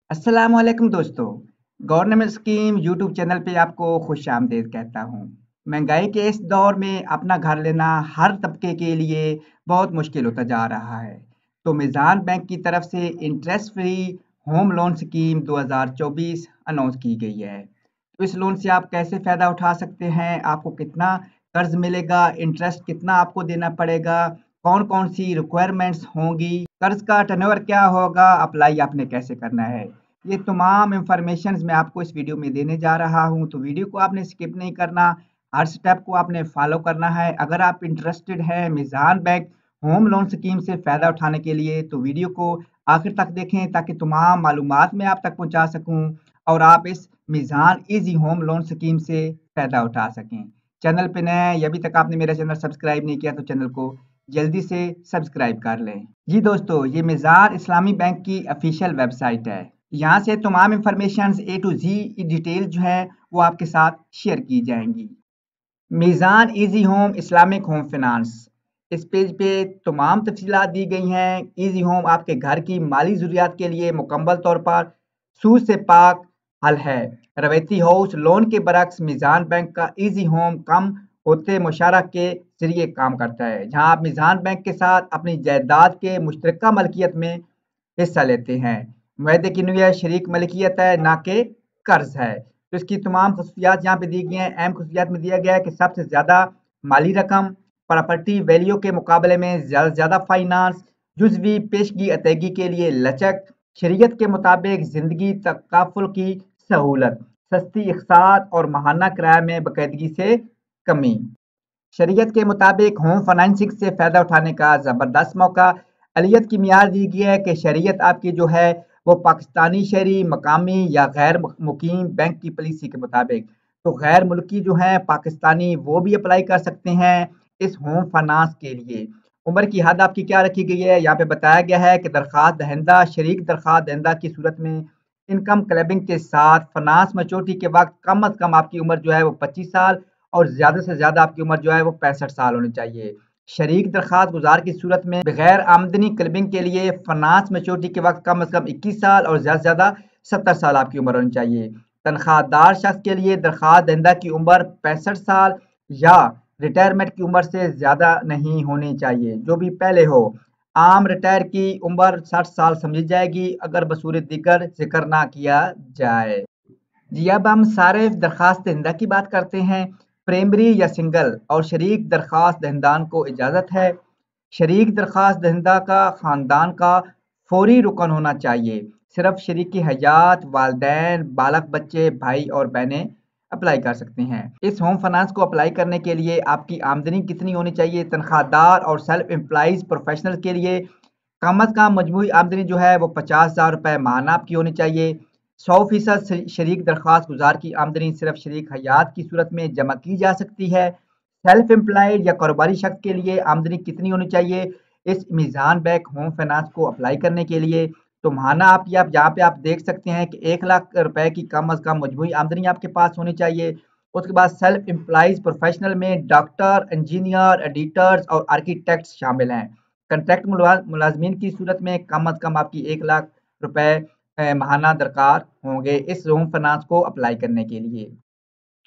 अस्सलामुअलैकुम दोस्तों। Government scheme YouTube channel पे आपको खुश आमदीद कहता हूँ। महंगाई के इस दौर में अपना घर लेना हर तबके के लिए बहुत मुश्किल होता जा रहा है। तो मीज़ान बैंक की तरफ से interest free home loan scheme 2024 announce की गई है। तो इस लोन से आप कैसे फ़ायदा उठा सकते हैं, आपको कितना कर्ज मिलेगा, इंटरेस्ट कितना आपको देना पड़ेगा, कौन-कौन सी रिक्वायरमेंट्स होंगी, कर्ज का टर्नओवर क्या होगा, अप्लाई आपने कैसे करना है। ये तमाम इन्फॉर्मेशंस मैं आपको इस वीडियो में देने जा रहा हूँ, तो वीडियो को आपने स्किप नहीं करना, हर स्टेप को आपने फॉलो करना है। अगर आप इंटरेस्टेड हैं मीज़ान बैंक होम लोन स्कीम से फ़ायदा उठाने के लिए, तो वीडियो को आखिर तक देखें ताकि तमाम मालूमात मैं आप तक पहुँचा सकूँ और आप इस मीज़ान ईज़ी होम लोन स्कीम से फ़ायदा उठा सकें। चैनल पे नए हैं या अभी तक आपने मेरा चैनल सब्सक्राइब नहीं किया तो चैनल को जल्दी से सब्सक्राइब कर लें। जी दोस्तों, ये मीज़ान इस्लामी बैंक की ऑफिशियल वेबसाइट है। यहाँ से तमाम information A to Z detail जो है वो आपके साथ शेयर की जाएंगी। Meezan easy home Islamic home finance, इस पेज पे तमाम तफसीलात दी गई हैं। ईज़ी होम आपके घर की माली ज़रूरियात के लिए मुकम्मल तौर पर सूद से पाक हल है। रवायती हाउस लोन के बरक्स मीज़ान बैंक का ईज़ी होम कम होते मुशारा के ज़रिए काम करता है, जहां आप मीज़ान बैंक के साथ अपनी जायदाद के मुश्तरका मलकियत में हिस्सा लेते हैं। मुआहदे की नुयत शरीक मलकियत है, ना कि कर्ज है। तो इसकी तमाम खसूसियात यहाँ पे दी गई हैं। अहम खसूसियात में दिया गया है कि सबसे ज़्यादा माली रकम, प्रॉपर्टी वैल्यू के मुकाबले में ज़्यादा से ज़्यादा फाइनेंस, जुज़वी पेशगी अदायगी के लिए लचक, शरीयत के मुताबिक ज़िंदगी तकाफुल की सहूलत, सस्ती इक़सात और माहाना किराए में बाकायदगी से कमी। शरीयत के मुताबिक होम फाइनेंसिंग से फ़ायदा उठाने का ज़बरदस्त मौका। अहलियत की मियार दी गई है कि शरीयत आपकी जो है वो पाकिस्तानी शहरी, मकामी या गैर मुकीम बैंक की पॉलिसी के मुताबिक। तो गैर मुल्की जो हैं पाकिस्तानी वो भी अप्लाई कर सकते हैं इस होम फाइनेंस के लिए। उम्र की हद आपकी क्या रखी गई है, यहाँ पे बताया गया है कि दरख्वास्त दहिंदा शरीक दरख्वास्त दहिंदा की सूरत में इनकम क्लबिंग के साथ फाइनेंस मैच्योरिटी के वक्त कम अज़ कम आपकी उम्र जो है वो 25 साल और ज़्यादा से ज़्यादा आपकी उम्र जो है वो 65 साल होनी चाहिए। शरीक दरख्वास्त गुजार की सूरत में बगैर आमदनी क्लबिंग के लिए फाइनेंस मैच्योरिटी के वक्त कम अज़ कम 21 साल और ज़्यादा से ज़्यादा 70 साल आपकी उम्र होनी चाहिए। तनख्वाहदार शख्स के लिए दरख्वास्त दहिंदा की उम्र 65 साल या रिटायरमेंट की उम्र से ज़्यादा नहीं होनी चाहिए, जो भी पहले हो। आम रिटायर की उम्र 60 साल समझी जाएगी अगर बसूर दिगर जिक्र ना किया जाए। जी, अब हम सारे दरख्वास्त दहिंदा की बात करते हैं। प्राइमरी या सिंगल और शरीक दरख्वास्त दहिंदान को इजाज़त है। शरीक दरख्वास्त दहिंदा का ख़ानदान का फ़ौरी रुकन होना चाहिए। सिर्फ शरीक हयात, वालदैन, बालक बच्चे, भाई और बहनें अप्लाई कर सकते हैं। इस होम फाइनेंस को अप्लाई करने के लिए आपकी आमदनी कितनी होनी चाहिए? तनख्वाहदार और सेल्फ एम्प्लॉइज़ प्रोफेशनल के लिए कम अज़ कम मजमूई आमदनी जो है वो 50,000 रुपये माहाना आपकी होनी चाहिए। 100% शरीक दरख्वास्त गुजार की आमदनी सिर्फ शरीक हयात की सूरत में जमा की जा सकती है। सेल्फ एम्प्लॉयड या कारोबारी शख्स के लिए आमदनी कितनी होनी चाहिए इस मीज़ान बैंक होम फाइनेंस को अप्लाई करने के लिए? तो माहाना आप यहाँ पे आप देख सकते हैं कि 1 लाख रुपए की कम अज़ कम मजमूई आमदनी आपके पास होनी चाहिए। उसके बाद सेल्फ एम्प्लॉइज प्रोफेशनल में डॉक्टर, इंजीनियर, एडिटर्स और आर्किटेक्ट्स शामिल हैं। कंट्रैक्ट मुलाजमीन की सूरत में कम अज़ कम आपकी 1 लाख रुपए माहाना दरकार होंगे इस होम फाइनेंस को अप्लाई करने के लिए।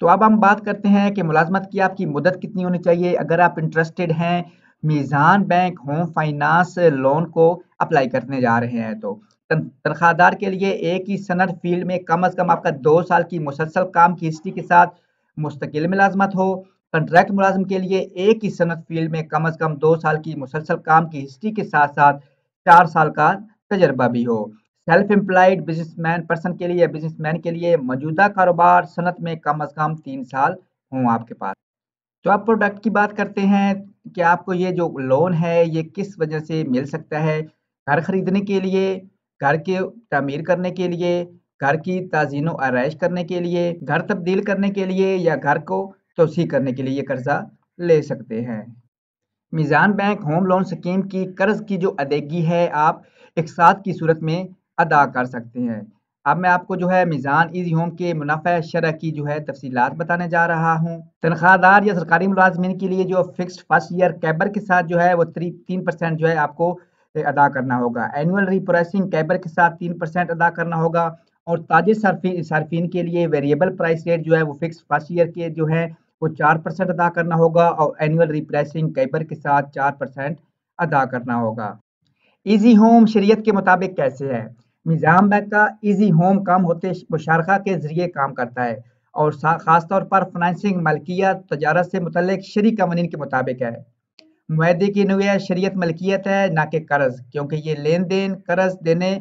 तो अब हम बात करते हैं कि मुलाजमत की आपकी मुद्दत कितनी होनी चाहिए अगर आप इंटरेस्टेड हैं मीज़ान बैंक होम फाइनेंस लोन को अप्लाई करने जा रहे हैं। तो तनख्वाहदार के लिए एक ही सनद फील्ड में कम अज़ कम आपका 2 साल की मुसलसल काम की हिस्ट्री के साथ मुस्तकिल मुलाजमत हो। कंट्रैक्ट मुलाजिम के लिए एक ही सनद फील्ड में कम अज़ कम 2 साल की मुसलसल काम की हिस्ट्री के साथ साथ 4 साल का तजर्बा भी हो। सेल्फ एम्प्लॉयड बिजनेसमैन पर्सन के लिए या बिजनेसमैन के लिए मौजूदा कारोबार सनत में कम अज़ कम 3 साल हों आपके पास। तो आप प्रोडक्ट की बात करते हैं कि आपको ये जो लोन है ये किस वजह से मिल सकता है। घर खरीदने के लिए, घर के तामीर करने के लिए, घर की ताज़ीनो आरइश करने के लिए, घर तब्दील करने के लिए या घर को तोसी करने के लिए ये कर्जा ले सकते हैं। मीज़ान बैंक होम लोन स्कीम की कर्ज की जो अदायगी है आप एक साथ की सूरत में अदा कर सकते हैं। अब मैं आपको जो है मीज़ान ईज़ी होम के मुनाफ़ा शरह की जो है तफसीलात बताने जा रहा हूँ। तनख्वाहदार या सरकारी मुलाजमीन के लिए जो फिक्स्ड फर्स्ट ईयर कैबर के साथ जो है वो 3% जो है आपको अदा करना होगा। एनुअल रिप्राइसिंग कैबर के साथ 3% अदा करना होगा और ताजे सार्फिन के लिए वेरिएबल प्राइस रेट जो है वो फिक्स फर्स्ट ईयर के जो है वो 4% अदा करना होगा और एनुअल रिप्राइसिंग कैबर के साथ 4% अदा करना होगा। इजी होम शरीयत के मुताबिक कैसे है? निज़ाम बैंक का इजी होम काम होते मुशारका के जरिए काम करता है और खास तौर पर फाइनेंसिंग मलकियत तजारत से मुतल्लिक शरी कवानीन के मुताबिक है। मुआहदे की नौयत शरीयत मलकियत है ना कि कर्ज, क्योंकि ये लेन देन कर्ज देने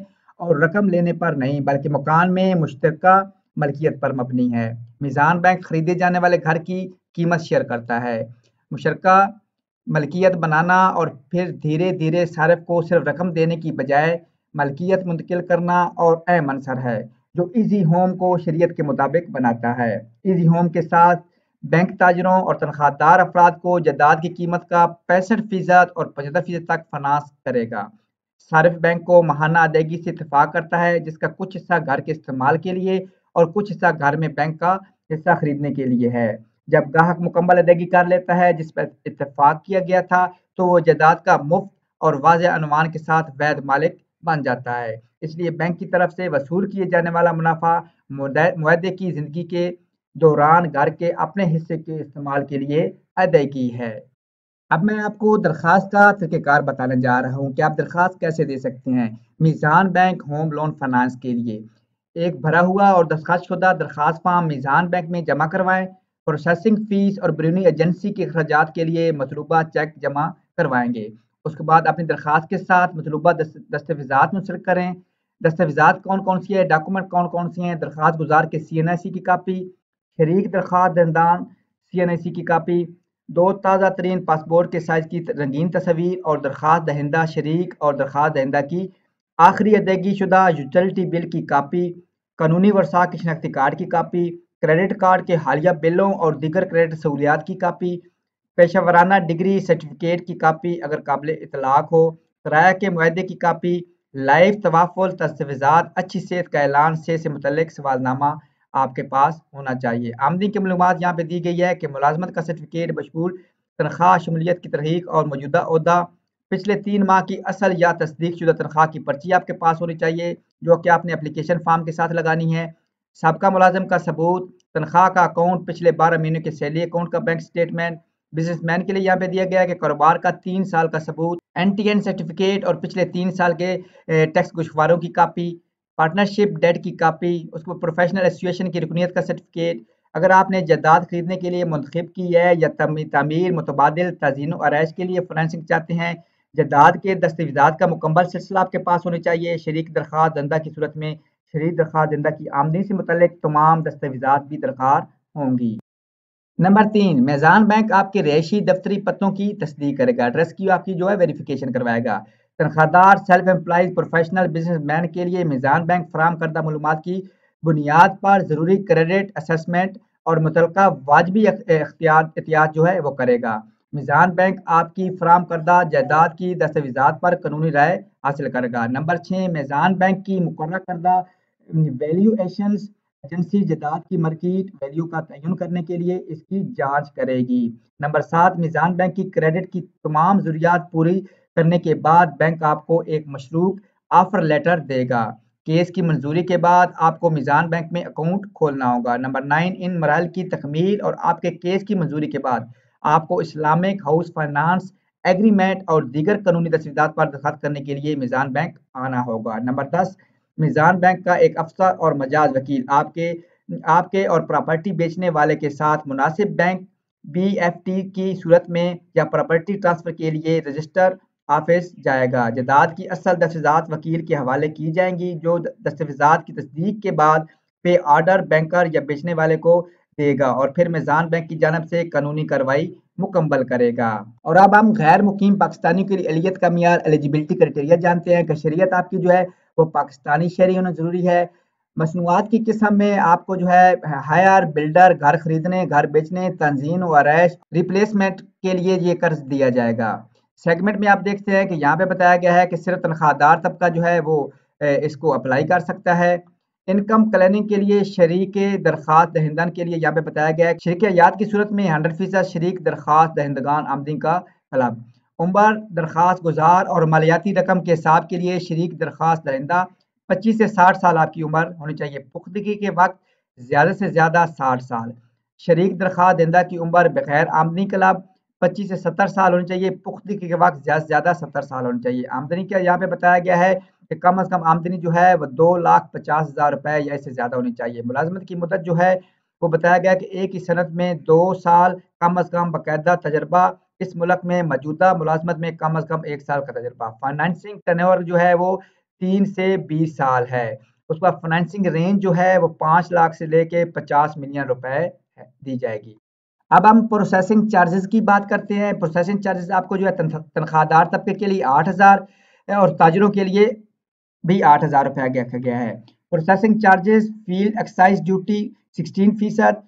और रकम लेने पर नहीं बल्कि मकान में मुश्तरका मलकियत पर मबनी है। मीज़ान बैंक खरीदे जाने वाले घर की कीमत शेयर करता है। मुशतरका मलकियत बनाना और फिर धीरे धीरे सारिफ को सिर्फ रकम देने की बजाय मलकियत मुंतकिल करना और अहम अंसर है जो इजी होम को शरीयत के मुताबिक बनाता है। इजी होम के साथ बैंक ताजरों और तनख्वाहदार अफराद को जायदाद की कीमत का 65% और 75% तक फनास करेगा। सारिफ बैंक को माहाना अदायगी से इत्तेफाक करता है जिसका कुछ हिस्सा घर के इस्तेमाल के लिए और कुछ हिस्सा घर में बैंक का हिस्सा खरीदने के लिए है। जब ग्राहक मुकम्मल अदायगी कर लेता है जिस पर इत्तेफाक किया गया था तो वो जायदाद का मुफ्त और वाज़ेह अनुमान के साथ वैध मालिक बन जाता है। इसलिए बैंक की तरफ से वसूल किए जाने वाला मुनाफा मुआहदे की जिंदगी के दौरान घर के अपने हिस्से के इस्तेमाल के लिए अदायगी है। अब मैं आपको दरख्वास्त का तरीक़ेकार बताने जा रहा हूँ कि आप दरख्वास्त कैसे दे सकते हैं मीज़ान बैंक होम लोन फाइनेंस के लिए। एक भरा हुआ और दरख्वास्तशुदा दरख्वास्त फॉर्म मीज़ान बैंक में जमा करवाएं। प्रोसेसिंग फ़ीस और बैरूनी एजेंसी के अखराजात के लिए मतलूबा चेक जमा करवाएंगे। उसके बाद अपनी दरख्वास्त के साथ मतलूबा दस्तावेज़ात मुंसलिक करें। दस्तावेज़ात कौन कौन सी है, डॉक्यूमेंट कौन कौन सी हैं? दरख्वास्त गुजार के CNIC की कापी, शरीक दरख्वास्त दहंदान CNIC की कापी, 2 ताज़ा तरीन पासपोर्ट के साइज़ की रंगीन तस्वीर और दरख्वास्त दहिंदा शरीक और दरख्वास्त दहिंदा की आखिरी अदायगी शुदा यूटिलिटी बिल की कापी, कानूनी वर्सा की शनाख्ती कार्ड की कापी, क्रेडिट कार्ड के हालिया बिलों और दीगर क्रेडिट सहूलियात की कापी, पेशा डिग्री सर्टिफिकेट की कापी अगर काबिल इतलाक हो, किराया के मुआहदे की कापी, लाइफ तवाफुल दस्तावेज़ात, अच्छी सेहत का ऐलान से मुतल्लिक सवालनामा आपके पास होना चाहिए। आमदनी की मालूमात यहाँ पे दी गई है कि मुलाजमत का सर्टिफिकेट बशमूल तनख्वाह शमूलियत की तहरीक और मौजूदा ओहदा, पिछले 3 माह की असल या तस्दीक शुदा तनख्वाह की पर्ची आपके पास होनी चाहिए जो कि आपने एप्लीकेशन फॉर्म के साथ लगानी है। सबका मुलाजिम का सबूत, तनख्वाह का अकाउंट, पिछले 12 महीनों के सैलरी अकाउंट का बैंक स्टेटमेंट। बिजनेसमैन के लिए यहाँ पे दिया गया है कि कारोबार का 3 साल का सबूत, NTN सर्टिफिकेट और पिछले 3 साल के टैक्स गोशवारों की कापी, पार्टनरशिप डेट की कापी, उसको प्रोफेशनल एसोसिएशन की रुकनीत का सर्टिफिकेट। अगर आपने जायदाद खरीदने के लिए मुंतखब की है या तामीर मुतबादिल तज़ीन आरइश के लिए फाइनेंसिंग चाहते हैं, जायदाद के दस्तावेज़ात का मुकम्मल सिलसिला आपके पास होना चाहिए। शरीक दरख्वास्त दंदा की सूरत में शरीक दरख्वास्त दंदा की आमदनी से मुतल्लिक तमाम दस्तावेज़ात भी दरकार होंगी। नंबर 3, मीज़ान बैंक आपके रिहायशी दफ्तरी पतों की तस्दीक करेगा, एड्रेस की आपकी जो है वेरिफिकेशन करवाएगा। तनख्वाहदार, सेल्फ एम्प्लॉयज, प्रोफेशनल बिजनेसमैन के लिए मीज़ान बैंक फराहम करदा मालूमात की बुनियाद पर ज़रूरी क्रेडिट असेसमेंट और मुतलका वाजबी एहतियात जो है वो करेगा। मीज़ान बैंक आपकी फराहम करदा जायदाद की दस्तावेज़ात पर कानूनी राय हासिल करेगा। नंबर 6, मीज़ान बैंक की मुकर्रर करदा वैल्यूएशंस एजेंसी जायदाद की मार्केट वैल्यू का तयन करने के लिए इसकी जांच करेगी। नंबर 7, मीज़ान बैंक की क्रेडिट की तमाम ज़रूरियात पूरी करने के बाद बैंक आपको एक मशरूक ऑफर लेटर देगा। केस की मंजूरी के बाद आपको मीज़ान बैंक में अकाउंट खोलना होगा। नंबर 9, इन मराहल की तकमील और आपके केस की मंजूरी के बाद आपको इस्लामिक हाउस फाइनेंस एग्रीमेंट और दीगर कानूनी दस्तावेज़ात पर दस्तखत करने के लिए मीज़ान बैंक आना होगा। नंबर 10, मीज़ान बैंक का एक अफसर और मजाज वकील आपके आपके और प्रॉपर्टी बेचने वाले के साथ मुनासिब बैंक BFT की सूरत में या प्रॉपर्टी ट्रांसफर के लिए रजिस्टर ऑफिस जाएगा। जायदाद की असल दस्तावेज़ात वकील के हवाले की जाएंगी जो दस्तावेज़ात की तस्दीक के बाद पे ऑर्डर बैंकर या बेचने वाले को देगा और फिर मीज़ान बैंक की जानब से कानूनी कार्रवाई मुकम्मल करेगा। और अब हम गैर मुकीम पाकिस्तानी के लिए एलियत का मियार एलिजिबिलिटी क्राइटेरिया जानते हैं कि शरीयत आपकी जो है वो पाकिस्तानी शहरी होना ज़रूरी है। मसनूआत की किस्म में आपको जो है हायर, बिल्डर, घर खरीदने, घर बेचने, तंजीम व आरइश रिप्लेसमेंट के लिए ये कर्ज दिया जाएगा। सेगमेंट में आप देखते हैं कि यहाँ पे बताया गया है कि सिर्फ तनख्वाहदार तबका जो है वो इसको अप्लाई कर सकता है। इनकम क्लैरिंग के लिए शरीक दरख्वास्त दहिंदन के लिए यहाँ पे बताया गया है शरीक याद की सूरत में 100% शरीक दरख्वास्त दहिंदगान आमदनी का तलब उम्र, दरख्वास्त गुजार और मालियाती रकम के हिसाब के लिए शरीक दरख्वास्त दरिंदा 25 से 60 साल आपकी उम्र होनी चाहिए। पुख्तगी के वक्त ज़्यादा से ज़्यादा 60 साल। शरीक दरख्वास्त दरिंदा की उम्र बगैर आमदनी क्लब 25 से 70 साल होनी चाहिए। पुख्तगी के वक्त ज़्यादा से ज़्यादा 70 साल होनी चाहिए। आमदनी का यहाँ पे बताया गया है कि कम अज़ कम आमदनी जो है वो 2,50,000 रुपए या इससे ज़्यादा होनी चाहिए। मुलाजमत की मुद्दत जो है वो बताया गया कि एक ही सनत में 2 साल कम अज़ कम बाकायदा तजर्बा, इस मुल्क में मौजूदा मुलाजमत में कम अज़ कम 1 साल का तजर्बा। फाइनेंसिंग टर्नओवर जो है वो 3 से 20 साल है। उसके बाद फाइनेंसिंग रेंज जो है वो 5 लाख से लेके 50 मिलियन रुपए दी जाएगी। अब हम प्रोसेसिंग चार्जेस की बात करते हैं। प्रोसेसिंग चार्जेस आपको जो है तनख्वाहदार तबके के लिए 8,000 और ताजिरों के लिए भी 8,000 रुपया रखा गया है। Processing charges field excise duty 16%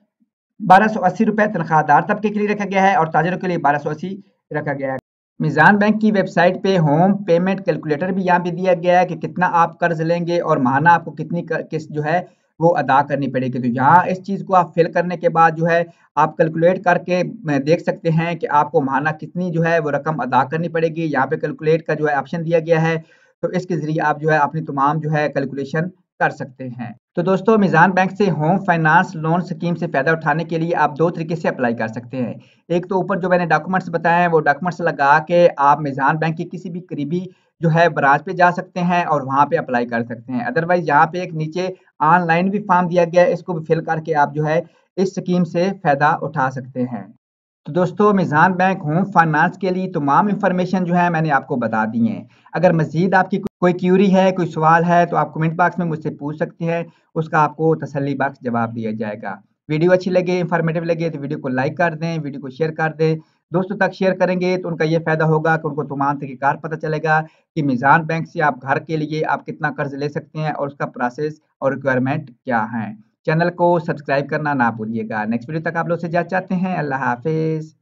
1280 रुपए तनख्वाहदार तबके के लिए रखा गया है और ताजिरों के लिए 1280 रखा गया है। मीज़ान बैंक की वेबसाइट पे होम पेमेंट कैलकुलेटर भी यहाँ पे दिया गया है कि कितना आप कर्ज लेंगे और माहाना आपको कितनी किस्त जो है वो अदा करनी पड़ेगी। तो यहाँ इस चीज़ को आप फिल करने के बाद जो है आप कैलकुलेट करके देख सकते हैं कि आपको माहाना कितनी जो है वो रकम अदा करनी पड़ेगी। यहाँ पे कैलकुलेट का जो है ऑप्शन दिया गया है, तो इसके ज़रिए आप जो है अपनी तमाम जो है कैलकुलेशन कर सकते हैं। तो दोस्तों, मीज़ान बैंक से होम फाइनेंस लोन स्कीम से फ़ायदा उठाने के लिए आप 2 तरीके से अप्लाई कर सकते हैं। एक तो ऊपर जो मैंने डॉक्यूमेंट्स बताए हैं वो डॉक्यूमेंट्स लगा के आप मीज़ान बैंक की किसी भी करीबी जो है ब्रांच पे जा सकते हैं और वहाँ पे अप्लाई कर सकते हैं। अदरवाइज़ यहाँ पे एक नीचे ऑनलाइन भी फॉर्म दिया गया है, इसको भी फिल करके आप जो है इस स्कीम से फ़ायदा उठा सकते हैं। तो दोस्तों, मीज़ान बैंक होम फाइनेंस के लिए तमाम इन्फॉर्मेशन जो है मैंने आपको बता दी है। अगर मज़ीद आपकी कोई क्यूरी है, कोई सवाल है तो आप कमेंट बॉक्स में मुझसे पूछ सकते हैं, उसका आपको तसल्ली बख्श जवाब दिया जाएगा। वीडियो अच्छी लगे, इन्फॉर्मेटिव लगे तो वीडियो को लाइक कर दें, वीडियो को शेयर कर दें। दोस्तों तक शेयर करेंगे तो उनका ये फ़ायदा होगा कि उनको तमाम तरीक़ार पता चलेगा कि मीज़ान बैंक से आप घर के लिए आप कितना कर्ज़ ले सकते हैं और उसका प्रोसेस और रिक्वायरमेंट क्या है। चैनल को सब्सक्राइब करना ना भूलिएगा। नेक्स्ट वीडियो तक आप लोग से इजाज़त चाहते हैं। अल्लाह हाफ़िज़।